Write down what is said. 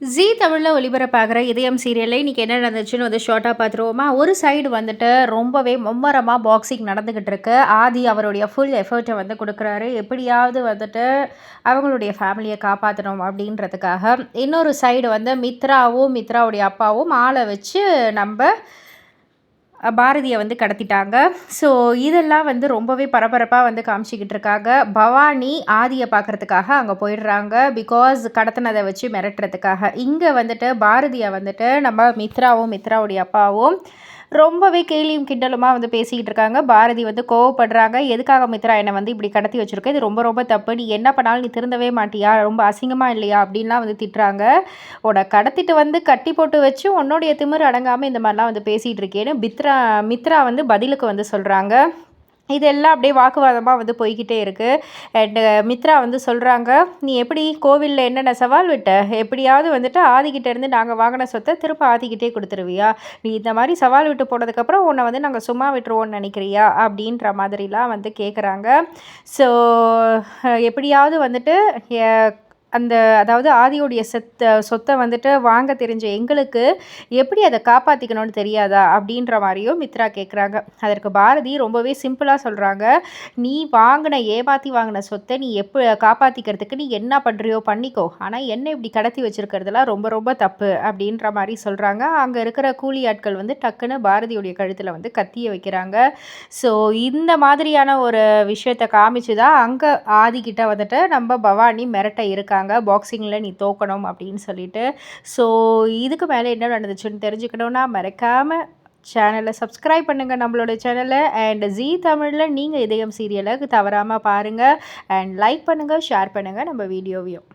ஜீ தமிழில் ஒளிபரப்பாகிற இதயம் சீரியலில் இன்றைக்கி என்ன நடந்துச்சுன்னு வந்து ஷார்ட்டாக பார்த்துருவோமா. ஒரு சைடு வந்துட்டு ரொம்பவே மும்மரமாக பாக்ஸிங் நடந்துக்கிட்டு இருக்கு. ஆதி அவருடைய ஃபுல் எஃபர்ட்டை வந்து கொடுக்குறாரு, எப்படியாவது வந்துட்டு அவங்களுடைய ஃபேமிலியை காப்பாற்றணும் அப்படின்றதுக்காக. இன்னொரு சைடு வந்து மித்ராவுடைய அப்பாவும் ஆளை வச்சு நம்ம பாரதியை வந்து கடத்திட்டாங்க. ஸோ இதெல்லாம் வந்து ரொம்பவே பரபரப்பாக வந்து காமிச்சிக்கிட்டு இருக்காங்க. பவானி ஆதியை பார்க்குறதுக்காக அங்கே போயிடுறாங்க, பிகாஸ் கடத்தினதை வச்சு மிரட்டுறதுக்காக. இங்கே வந்துட்டு பாரதியை வந்துட்டு நம்ம மித்ராவுடைய அப்பாவும் ரொம்பவே கேலியும் கிண்டலுமா வந்து பேசிக்கிட்டு இருக்காங்க. பாரதி வந்து கோவப்படுறாங்க, எதுக்காக மித்ரா என்னை வந்து இப்படி கடத்தி வச்சுருக்க, இது ரொம்ப ரொம்ப தப்பு, நீ என்ன பண்ணாலும் நீ திருந்தவே மாட்டியா, ரொம்ப அசிங்கமாக இல்லையா அப்படின்லாம் வந்து திட்டுறாங்க. உன்னை கடத்திட்டு வந்து கட்டி போட்டு வச்சு உன்னுடைய திமிரு அடங்காமல் இந்த மாதிரிலாம் வந்து பேசிகிட்டு இருக்கேன்னு மித்ரா வந்து பதிலுக்கு வந்து சொல்கிறாங்க. இதெல்லாம் அப்படியே வாக்குவாதமாக வந்து போய்கிட்டே இருக்குது. அண்டு மித்ரா வந்து சொல்கிறாங்க, நீ எப்படி கோவிலில் என்னென்ன சவால் விட்ட, எப்படியாவது வந்துட்டு ஆதிக்கிட்டேருந்து நாங்கள் வாங்கின சொத்தை திரும்ப ஆதிக்கிட்டே கொடுத்துருவியா, நீ இந்த மாதிரி சவால் விட்டு போனதுக்கப்புறம் உன்னை வந்து நாங்கள் சும்மா விட்டுருவோன்னு நினைக்கிறியா அப்படின்ற மாதிரிலாம் வந்து கேட்குறாங்க. ஸோ எப்படியாவது வந்துட்டு அதாவது ஆதியோடைய சொத்தை வந்துட்டு வாங்க தெரிஞ்ச எங்களுக்கு எப்படி அதை காப்பாற்றிக்கணும்னு தெரியாதா அப்படின்ற மாதிரியும் மித்ரா கேட்குறாங்க. அதற்கு பாரதி ரொம்பவே சிம்பிளாக சொல்கிறாங்க, நீ ஏமாற்றி வாங்கின சொத்தை நீ காப்பாற்றிக்கிறதுக்கு நீ என்ன பண்ணுறியோ பண்ணிக்கோ, ஆனால் என்ன இப்படி கடத்தி வச்சுருக்கிறதுலாம் ரொம்ப ரொம்ப தப்பு அப்படின்ற மாதிரி சொல்கிறாங்க. அங்கே இருக்கிற கூலி ஆட்கள் வந்து டக்குன்னு பாரதியுடைய கழுத்தில் வந்து கத்தியை வைக்கிறாங்க. ஸோ இந்த மாதிரியான ஒரு விஷயத்தை காமிச்சு தான் அங்கே ஆதிக்கிட்ட வந்துட்டு நம்ம பவானி மிரட்ட இருக்காங்க, பாக்ஸிங்கில் நீ தோக்கணும் அப்படின்னு சொல்லிட்டு. ஸோ இதுக்கு மேலே என்ன நடந்துச்சுன்னு தெரிஞ்சுக்கணுன்னா மறக்காமல் சேனலை சப்ஸ்கிரைப் பண்ணுங்கள், நம்மளோட சேனலை. அண்ட் ஜீ தமிழில் நீங்கள் இதயம் சீரியலை தவறாமல் பாருங்கள். அண்ட் லைக் பண்ணுங்கள், ஷேர் பண்ணுங்கள் நம்ம வீடியோவையும்.